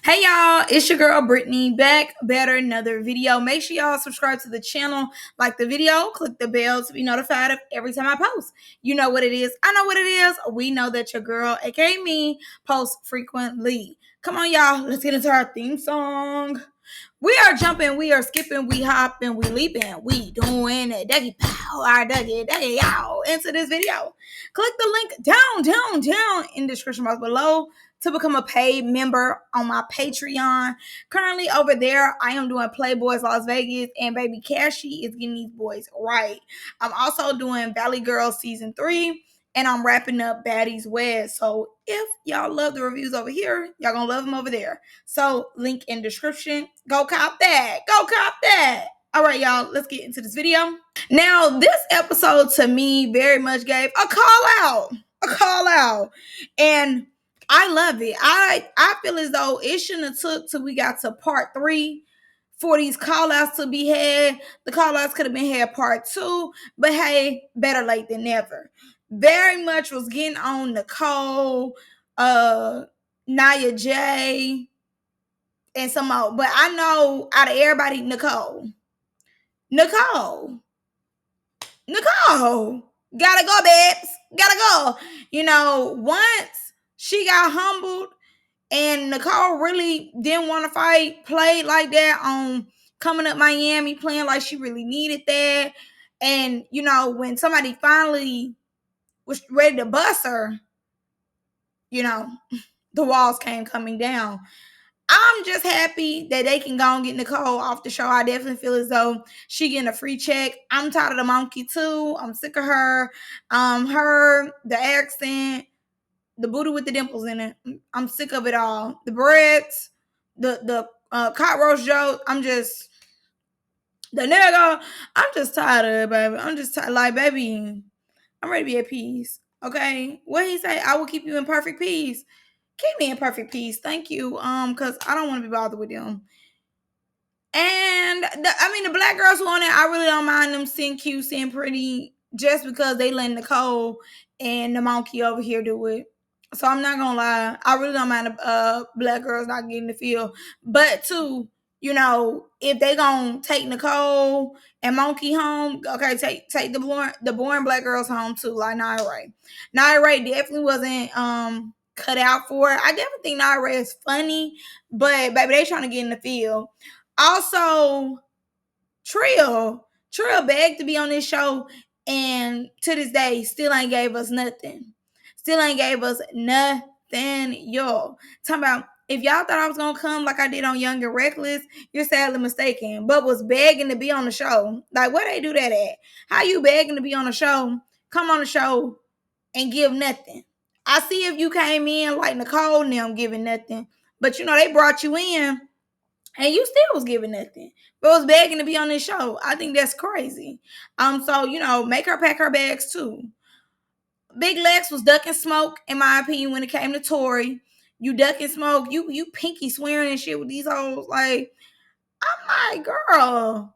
Hey y'all, it's your girl Brittany back better another video. Make sure y'all subscribe to the channel, like the video, click the bell to be notified of every time I post. You know what it is. I know what it is. We know that your girl, aka me, posts frequently. Come on, y'all. Let's get into our theme song. We are jumping, we are skipping, we hopping, we leaping, we doing it. Dougie pow, our Dougie y'all into this video. Click the link down in the description box below to become a paid member on my Patreon. Currently over there, I am doing Playboys Las Vegas, and baby Cashy is getting these boys right. I'm also doing Valley Girls Season 3, and I'm wrapping up Baddies Wed. So if y'all love the reviews over here, y'all gonna love them over there. So link in description. Go cop that. Go cop that. All right, y'all, let's get into this video. Now, this episode to me very much gave a call out. A call out. And I love it. I feel as though it shouldn't have took till we got to part 3 for these call outs to be had. The call outs could have been had part 2, but hey, better late than never. Very much was getting on Nicole, Nia J, and some more. But I know out of everybody, Nicole, gotta go, babes, gotta go. You know, once she got humbled and Nicole really didn't want to fight, played like that on Coming Up Miami, playing like she really needed that. And, you know, when somebody finally was ready to bust her, you know, the walls came coming down. I'm just happy that they can go and get Nicole off the show. I definitely feel as though she getting a free check. I'm tired of the monkey too. I'm sick of her. The accent, the booty with the dimples in it. I'm sick of it all. The breads, the cockroach joke. The nigga. I'm just tired of it, baby. I'm just tired. Like, baby, I'm ready to be at peace. Okay, what he say? I will keep you in perfect peace. Keep me in perfect peace. Thank you. Because I don't want to be bothered with them. And the black girls who on it, I really don't mind them seeing cute, seeing pretty, just because they let Nicole and the monkey over here do it. So I'm not gonna lie, I really don't mind black girls not getting the feel. But too, you know, if they gonna take Nicole and Monkey home, okay, take the boring black girls home too, like Nia Ray. Nia Ray definitely wasn't cut out for it. I definitely think Nia Ray is funny, but baby, they trying to get in the field. Also, Trill begged to be on this show, and to this day, still ain't gave us nothing. Still ain't gave us nothing, y'all. Talking about, if y'all thought I was gonna come like I did on Young and Reckless, you're sadly mistaken. But was begging to be on the show. Like, where they do that at? How you begging to be on the show? Come on the show and give nothing. I see if you came in like Nicole and them giving nothing, but you know they brought you in and you still was giving nothing, but was begging to be on this show. I think that's crazy. So you know, make her pack her bags too. Big Lex was ducking smoke, in my opinion, when it came to Tori. You ducking smoke, you pinky swearing and shit with these hoes. Like, I'm like, girl,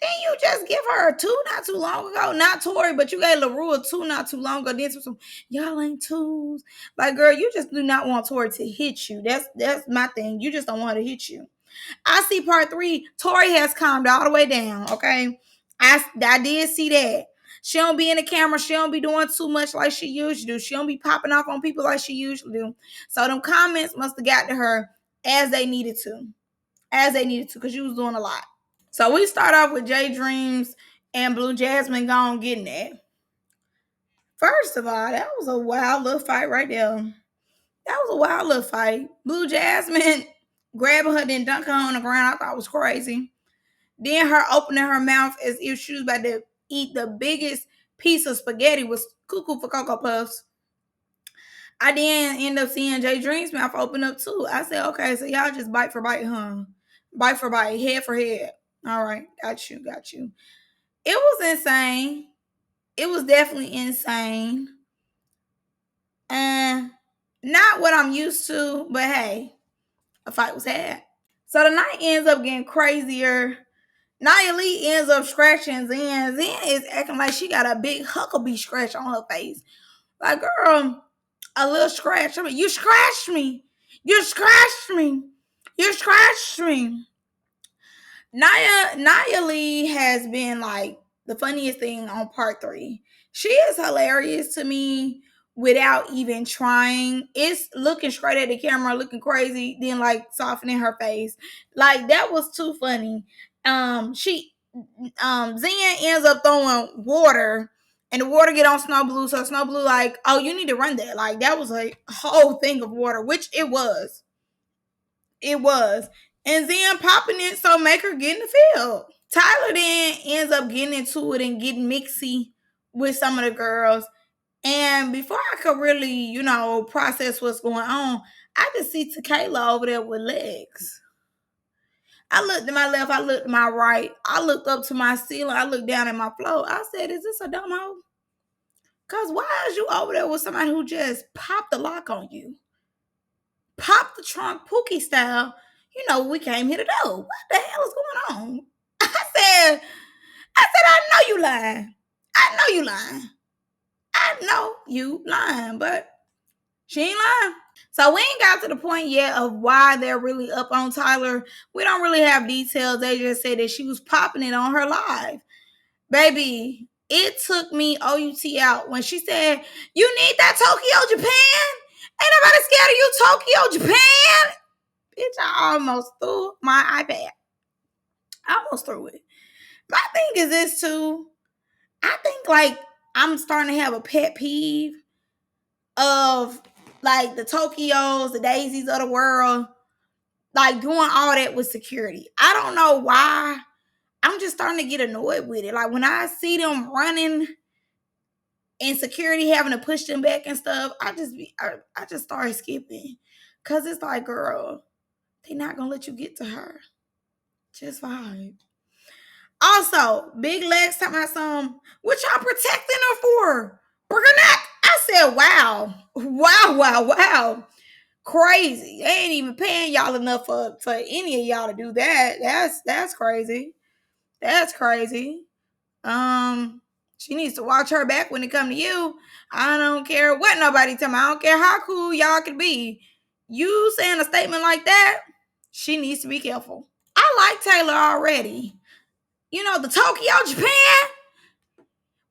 didn't you just give her a 2 not too long ago? Not Tori, but you gave LaRue a 2 not too long ago. Then some y'all ain't twos. Like, girl, you just do not want Tori to hit you. That's my thing. You just don't want her to hit you. I see part 3. Tori has calmed all the way down. Okay, I did see that. She don't be in the camera. She don't be doing too much like she usually do. She don't be popping off on people like she usually do. So them comments must have got to her as they needed to. Because she was doing a lot. So we start off with J Dreams and Blue Jasmine gone getting that. First of all, that was a wild little fight right there. That was a wild little fight. Blue Jasmine grabbing her, then dunking her on the ground, I thought was crazy. Then her opening her mouth as if she was about to eat the biggest piece of spaghetti was cuckoo for Cocoa Puffs. I then end up seeing Jay Dream's mouth open up too. I said, okay, so y'all just bite for bite, huh? Bite for bite, head for head. All right, got you. It was insane. It was definitely insane. And not what I'm used to, but hey, a fight was had. So the night ends up getting crazier. Nia Lee ends up scratching Zen. Zen is acting like she got a big Huckabee scratch on her face. Like, girl, a little scratch. I mean, you scratched me. You scratched me. You're trash me. Nia Lee has been like the funniest thing on part 3. She is hilarious to me without even trying. It's looking straight at the camera, looking crazy, then like softening her face. Like that was too funny. She Zen ends up throwing water and the water get on Snow Blue, so Snow Blue like, oh, you need to run that. Like that was a whole thing of water, which it was. It was. And Zen popping it, so make her get in the field. Tyler then ends up getting into it and getting mixy with some of the girls. And before I could really, process what's going on, I just see Tequila over there with legs. I looked to my left, I looked to my right, I looked up to my ceiling, I looked down at my floor. I said, is this a dumb hoe? Because why is you over there with somebody who just popped the lock on you? Pop the trunk Pookie style. We came here to do. What the hell is going on? I know you lying. I know you lying, but she ain't lying. So we ain't got to the point yet of why they're really up on Tyler. We don't really have details. They just said that she was popping it on her live. Baby, it took me OUT out when she said, you need that Tokyo, Japan? Ain't nobody scared of you, Tokyo, Japan? Bitch, I almost threw my iPad. I almost threw it. My thing is this too. I think like I'm starting to have a pet peeve of like the Tokyos, the Daisies of the world, like doing all that with security. I don't know why. I'm just starting to get annoyed with it. Like when I see them running and security having to push them back and stuff, I just started skipping. Cause it's like, girl, they not gonna let you get to her. Just vibe. Also, Big Legs talking about some, what y'all protecting her for? Burgerneck. I said, wow. Wow. Crazy. They ain't even paying y'all enough for any of y'all to do that. That's crazy. That's crazy. She needs to watch her back when it come to you. I don't care what nobody tell me. I don't care how cool y'all could be. You saying a statement like that, she needs to be careful. I like Taylor already. The Tokyo, Japan.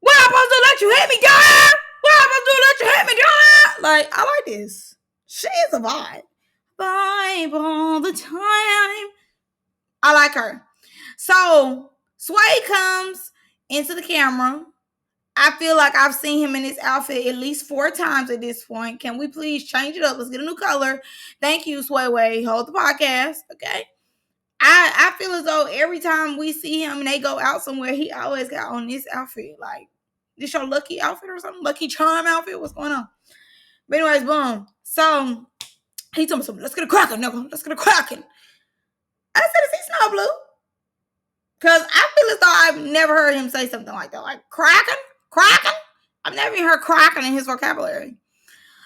What am I supposed to let you hit me, girl? What am I supposed to let you hit me, girl? Like, I like this. She is a vibe. Vibe all the time. I like her. So, Sway comes into the camera. I feel like I've seen him in this outfit at least 4 times at this point. Can we please change it up? Let's get a new color. Thank you, Sway. Hold the podcast, okay? I feel as though every time we see him and they go out somewhere, he always got on this outfit. Like, this your lucky outfit or something? Lucky charm outfit? What's going on? But anyways, boom. So, he told me something. Let's get a cracking, nigga. Let's get a cracking. I said, is he Snow Blue? Because I feel as though I've never heard him say something like that. Like, cracking? I've never even heard cracking in his vocabulary.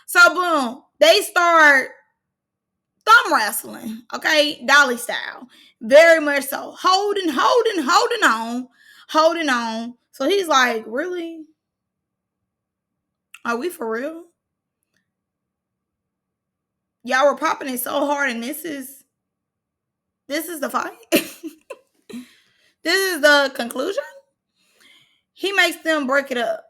So, boom. They start thumb wrestling, okay? Dolly style. Very much so. Holding on. So he's like, really? Are we for real? Y'all were popping it so hard and this is the fight? This is the conclusion? He makes them break it up.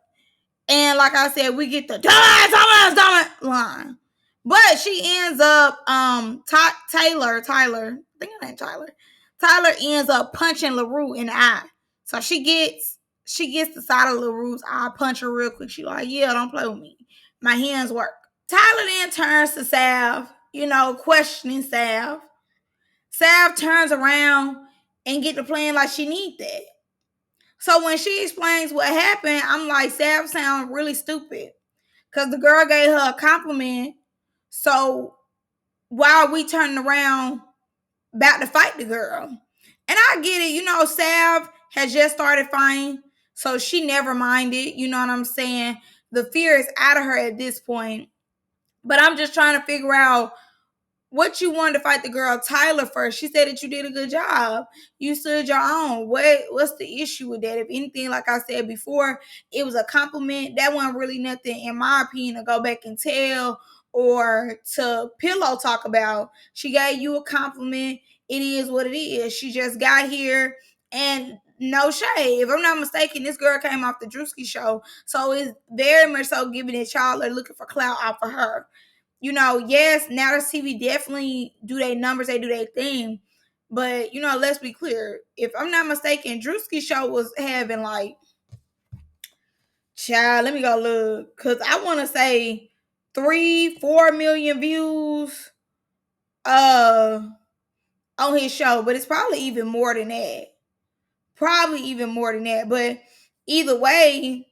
And like I said, we get the dumbass line. But she ends up, Tyler, I think her name Tyler. Tyler ends up punching LaRue in the eye. So she gets the side of LaRue's eye, punch her real quick. She like, yeah, don't play with me. My hands work. Tyler then turns to Sav, questioning Sav. Sav turns around and get to playing like she need that. So when she explains what happened, I'm like, Sav sounds really stupid. Because the girl gave her a compliment. So why are we turning around about to fight the girl? And I get it. Sav has just started fighting. So she never minded. You know what I'm saying? The fear is out of her at this point. But I'm just trying to figure out what you wanted to fight the girl Tyler first. She said that you did a good job. You stood your own. What's the issue with that? If anything, like I said before, it was a compliment. That wasn't really nothing, in my opinion, to go back and tell or to pillow talk about. She gave you a compliment. It is what it is. She just got here, and no shade. If I'm not mistaken, this girl came off the Drewski show. So it's very much so giving that y'all are looking for clout off of her. You know, yes, now the TV definitely do their numbers, they do their thing. But, you know, let's be clear. If I'm not mistaken, Drewski show was having like, child, let me go look. Because I want to say 3-4 million views on his show. But it's probably even more than that. Probably even more than that. But either way,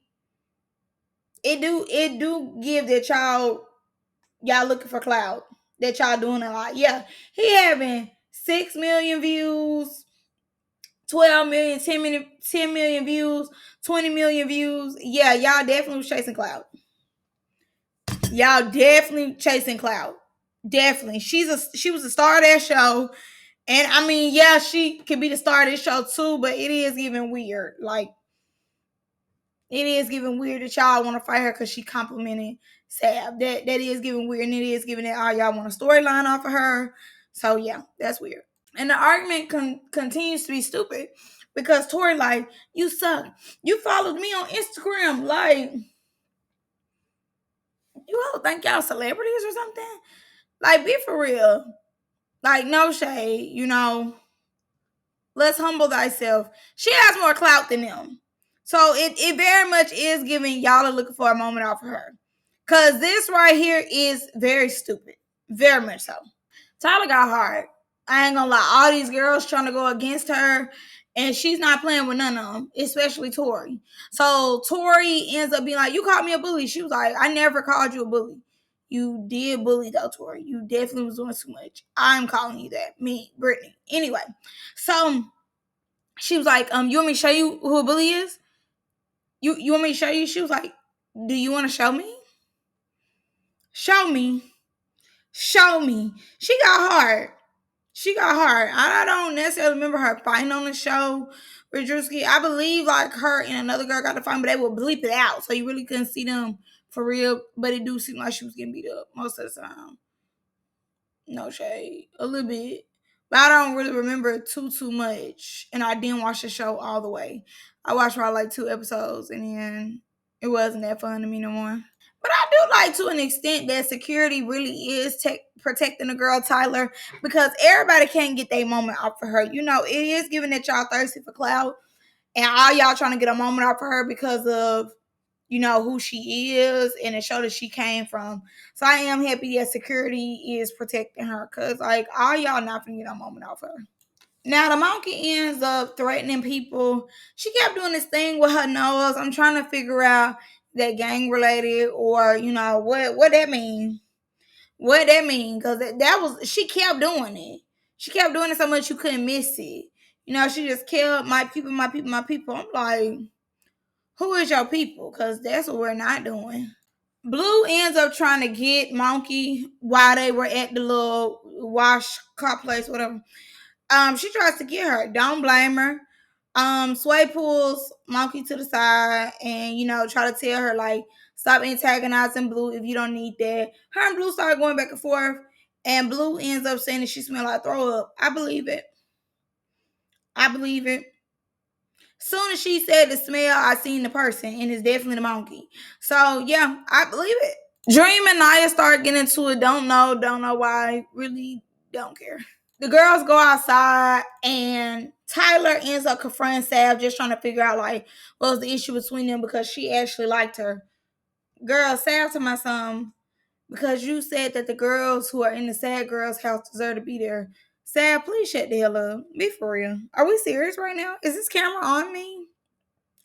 it do give that y'all looking for clout. That y'all doing a lot. Yeah. He having 6 million views, 12 million, 10 million views, 20 million views. Yeah, y'all definitely was chasing clout. Y'all definitely chasing clout. Definitely. She was the star of that show. And I mean, yeah, she could be the star of this show too, but it is even weird. Like, it is giving weird that y'all want to fight her because she complimented Sav. That is giving weird, and it is giving that all y'all want a storyline off of her. So yeah, that's weird. And the argument continues to be stupid because Tori like, you suck. You followed me on Instagram. Like, you all think y'all celebrities or something? Like, be for real. Like, no shade, you know. Let's humble thyself. She has more clout than them. So it very much is giving y'all are looking for a moment off of her. Cause this right here is very stupid. Very much so. Tyler got hard. I ain't gonna lie. All these girls trying to go against her, and she's not playing with none of them, especially Tori. So Tori ends up being like, "You called me a bully." She was like, "I never called you a bully. You did bully though, Tori. You definitely was doing too much. I'm calling you that. Me, Brittany. Anyway, so she was like, you want me to show you who a bully is? You want me to show you?" She was like, "Do you want to show me? Show me. Show me." She got hard. She got hard. I don't necessarily remember her fighting on the show with Drewski. I believe like her and another girl got to fight, but they would bleep it out, so you really couldn't see them for real. But it do seem like she was getting beat up most of the time. No shade, a little bit, but I don't really remember too much. And I didn't watch the show all the way. I watched probably like 2 episodes, and then it wasn't that fun to me no more. But I do like to an extent that security really is protecting the girl Tyler, because everybody can't get their moment off for her. You know, it is giving that y'all thirsty for clout, and all y'all trying to get a moment off for her because of, you know, who she is and the show that she came from. So I am happy that security is protecting her, because like all y'all not gonna get a moment off her. Now the monkey ends up threatening people. She kept doing this thing with her nose. I'm trying to figure out that gang related, or you know what that mean. What that mean? Because that was, she kept doing it. She kept doing it so much you couldn't miss it. You know, she just killed my people, my people, my people. I'm like, who is your people? Because that's what we're not doing. Blue ends up trying to get Monkey while they were at the little wash car place, whatever. She tries to get her. Don't blame her. Sway pulls Monkey to the side and, you know, try to tell her, like, stop antagonizing Blue if you don't need that. Her and Blue start going back and forth, and Blue ends up saying that she smells like throw up. I believe it. I believe it. Soon as she said the smell, I seen the person, and it's definitely the monkey. So, yeah, I believe it. Dream and Naya start getting into it. Don't know why. Really don't care. The girls go outside, and Tyler ends up confronting Sav, just trying to figure out like what was the issue between them, because she actually liked her. Girl, Sav to my son, because you said that the girls who are in the sad girls house deserve to be there. Sav, please shut the hell up. Be for real. Are we serious right now? Is this camera on me?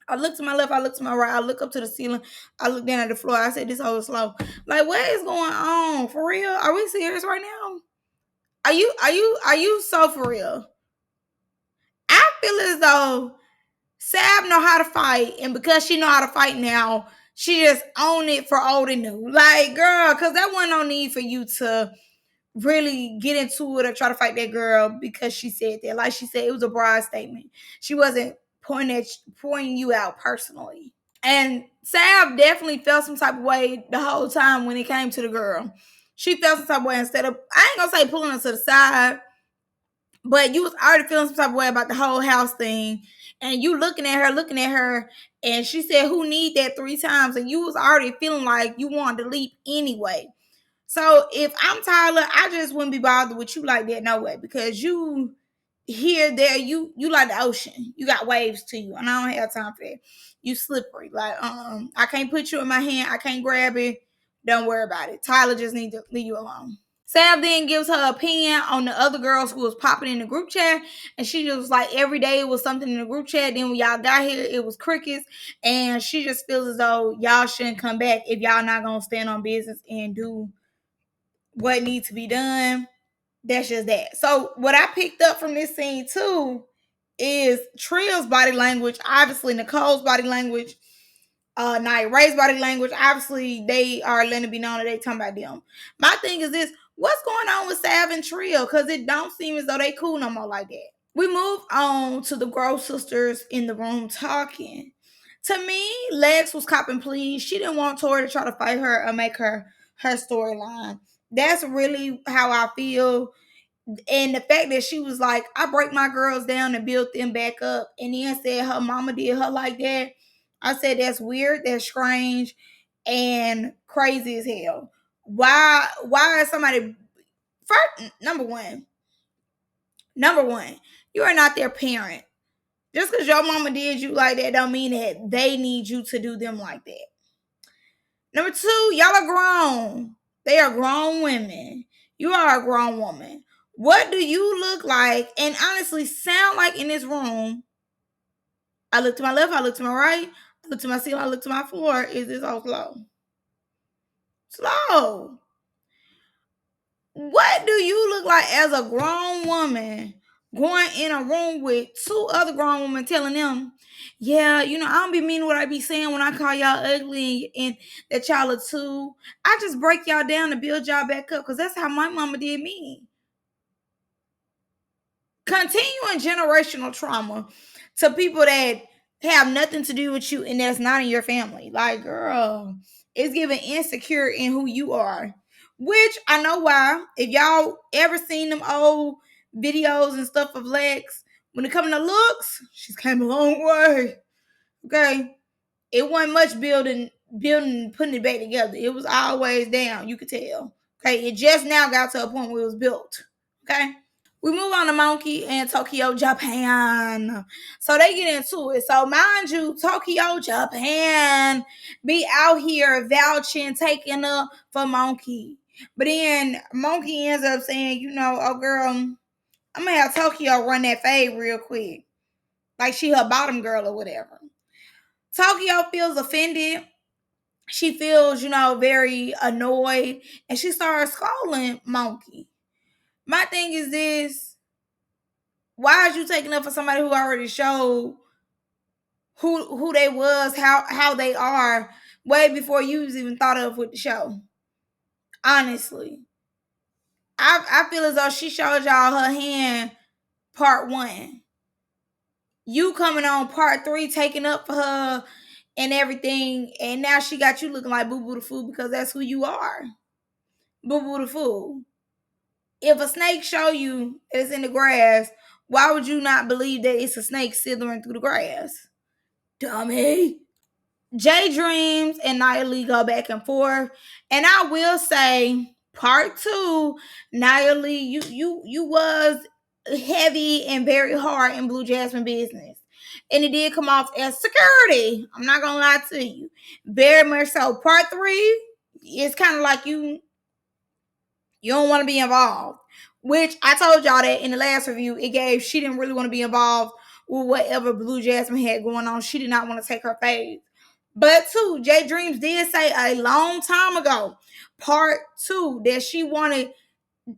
I look to my left, I look to my right, I look up to the ceiling, I look down at the floor. I said, this whole slow. Like, what is going on? For real? Are we serious right now? Are you so for real? I feel as though Sav know how to fight, and because she know how to fight now, she just own it for old and new. Like, girl, because that wasn't no need for you to really get into it or try to fight that girl because she said that. Like she said, it was a broad statement. She wasn't pointing you out personally. And Sav definitely felt some type of way the whole time when it came to the girl. She felt some type of way instead of, I ain't gonna say pulling her to the side, but you was already feeling some type of way about the whole house thing. And you looking at her, and she said, who need that 3 times? And you was already feeling like you wanted to leap anyway. So if I'm Tyler, I just wouldn't be bothered with you like that, no way. Because you here, there, you like the ocean. You got waves to you. And I don't have time for that. You slippery. Like, I can't put you in my hand. I can't grab it. Don't worry about it. Tyler just need to leave you alone. Sav then gives her opinion on the other girls who was popping in the group chat, and she just was like, every day it was something in the group chat. Then when y'all got here, it was crickets, and she just feels as though y'all shouldn't come back if y'all not gonna stand on business and do what needs to be done. That's just that. So what I picked up from this scene too is Trill's body language, obviously Nicole's body language, Nia Ray's body language. Obviously, they are letting it be known that they talking about them. My thing is this: what's going on with Sav and Trill? Because it don't seem as though they cool no more like that. We move on to the Grove sisters in the room talking. To me, Lex was copping pleas. She didn't want Tori to try to fight her or make her storyline. That's really how I feel. And the fact that she was like, I break my girls down and build them back up, and then said her mama did her like that. I said that's weird, that's strange, and crazy as hell. Why is somebody first number one, you are not their parent. Just because your mama did you like that don't mean that they need you to do them like that. Number two, y'all are grown. They are grown women. You are a grown woman. What do you look like and honestly sound like in this room? I look to my left, I look to my right, I look to my ceiling, I look to my floor. Is this all slow? Slow. What do you look like as a grown woman going in a room with 2 other grown women telling them, yeah, I don't be meaning what I be saying when I call y'all ugly and that y'all are too. I just break y'all down to build y'all back up because that's how my mama did me. Continuing generational trauma to people that have nothing to do with you and that's not in your family. Like, girl, it's giving insecure in who you are. Which I know why. If y'all ever seen them old videos and stuff of Lex, when it comes to looks, she's came a long way. Okay. It wasn't much building, putting it back together. It was always down. You could tell. Okay. It just now got to a point where it was built. Okay. We move on to Monkey and Tokyo, Japan. So they get into it. So mind you, Tokyo, Japan be out here vouching, taking up for Monkey. But then Monkey ends up saying, oh girl, I'm gonna have Tokyo run that fade real quick. Like she her bottom girl or whatever. Tokyo feels offended. She feels, very annoyed. And she starts calling Monkey. My thing is this. Why is you taking up for somebody who already showed who they was, how they are, way before you was even thought of with the show? Honestly, I feel as though she showed y'all her hand part 1. You coming on part 3, taking up for her and everything, and now she got you looking like Boo Boo the Fool because that's who you are, Boo Boo the Fool. If a snake show you it's in the grass, why would you not believe that it's a snake slithering through the grass? Dummy. Jay Dreams and Nia Lee go back and forth. And I will say, part 2, Nia Lee, you was heavy and very hard in Blue Jasmine business. And it did come off as security. I'm not gonna lie to you. Very much so. Part 3, it's kind of like you don't want to be involved. Which I told y'all that in the last review, she didn't really want to be involved with whatever Blue Jasmine had going on. She did not want to take her phase. But 2, Jay Dreams did say a long time ago, part 2, that she wanted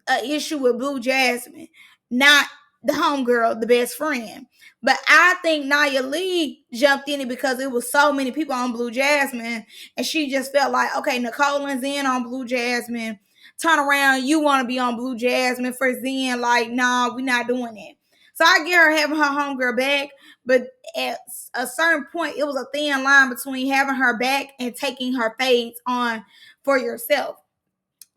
an issue with Blue Jasmine, not the homegirl, the best friend. But I think Nia Lee jumped in it because it was so many people on Blue Jasmine, and she just felt like, okay, Nicole's in on Blue Jasmine. Turn around, you want to be on Blue Jasmine for Zen. Like, nah, we're not doing that. So I get her having her homegirl back, but at a certain point, it was a thin line between having her back and taking her fades on for yourself.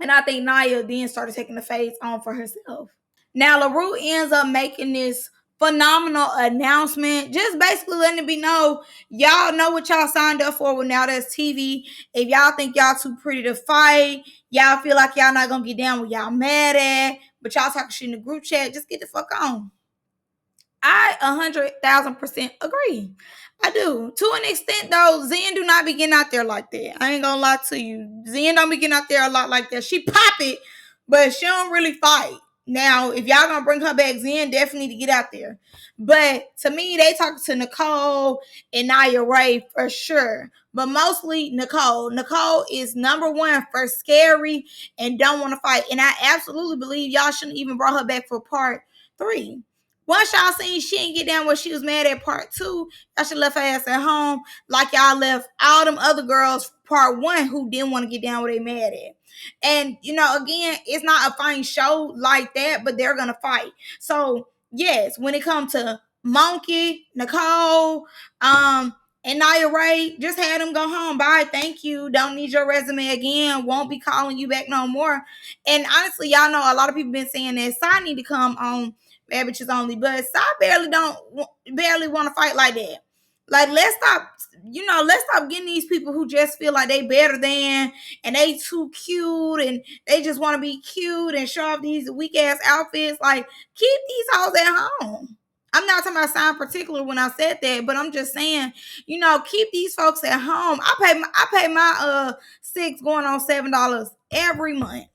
And I think Nia then started taking the fades on for herself. Now, LaRue ends up making this phenomenal announcement, just basically letting it be known, y'all know what y'all signed up for with Now That's TV. If y'all think y'all too pretty to fight, y'all feel like y'all not gonna get down with y'all mad at, but y'all talking shit in the group chat, just get the fuck on. I 100,000% agree. I do. To an extent, though, Zen do not be getting out there like that. I ain't gonna lie to you. Zen don't be getting out there a lot like that. She pop it, but she don't really fight. Now, if y'all gonna bring her back, Zen definitely need to get out there. But to me, they talk to Nicole and Nia Ray for sure. But mostly Nicole. Nicole is number one for scary and don't want to fight. And I absolutely believe y'all shouldn't even brought her back for part 3. Once y'all seen she ain't get down what she was mad at part 2, y'all should left her ass at home like y'all left all them other girls part 1 who didn't want to get down what they mad at. And, again, it's not a fighting show like that, but they're going to fight. So, yes, when it comes to Monkey, Nicole, and Nia Ray, just had them go home. Bye, thank you. Don't need your resume again. Won't be calling you back no more. And honestly, y'all know a lot of people been saying that Sai need to come on Bad Bitches Only, but I barely want to fight like that. Like, let's stop getting these people who just feel like they better than, and they too cute, and they just want to be cute and show off these weak ass outfits. Like, keep these hoes at home. I'm not talking about Sai in particular when I said that, but I'm just saying, keep these folks at home. I pay my $6 going on $7 every month.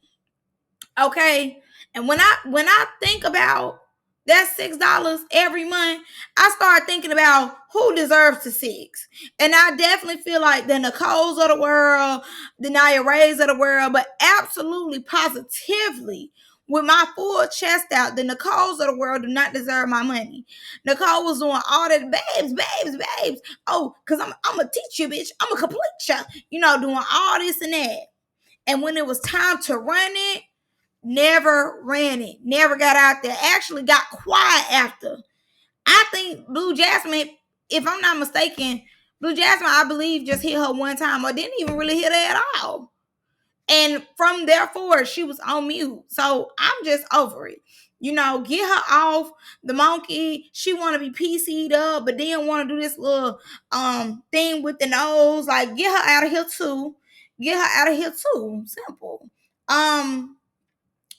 Okay. And when I think about that $6 every month, I start thinking about who deserves the 6. And I definitely feel like the Nicoles of the world, the Nia Rays of the world, but absolutely positively, with my full chest out, the Nicoles of the world do not deserve my money. Nicole was doing all that, babes. Oh, because I'm going to teach you, bitch. I'm going to complete you. Doing all this and that. And when it was time to run it, never ran it, never got out there, actually got quiet after. I think Blue Jasmine, if I'm not mistaken, Blue Jasmine, I believe, just hit her one time or didn't even really hit her at all. And from there forward, she was on mute. So I'm just over it. Get her off. The Monkey, she want to be PC'd up, but then want to do this little thing with the nose. Like, get her out of here too. Simple.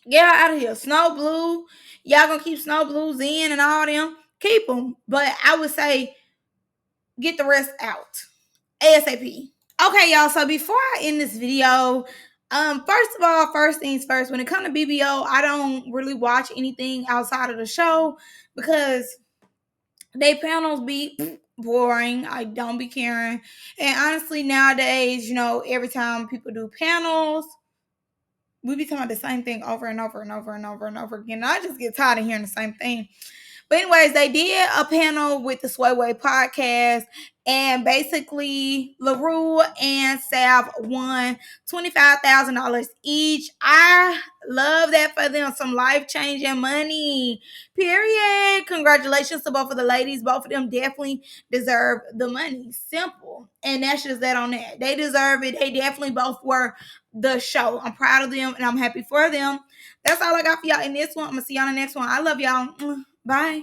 Get her out of here. Snow Blue. Y'all gonna keep Snow Blues in and all them. Keep them. But I would say get the rest out. ASAP. Okay, y'all. So before I end this video, first of all, first things first, when it comes to BBO, I don't really watch anything outside of the show because they panels be boring. I don't be caring. And honestly, nowadays, every time people do panels, we be talking about the same thing over and over and over and over and over again. I just get tired of hearing the same thing. But anyways, they did a panel with the Swayway podcast, and basically LaRue and Sav won $25,000 each. I love that for them. Some life-changing money. Period. Congratulations to both of the ladies. Both of them definitely deserve the money. Simple. And that's just that on that. They deserve it. They definitely both were the show. I'm proud of them and I'm happy for them. That's all I got for y'all in this one. I'm going to see y'all in the next one. I love y'all. Bye.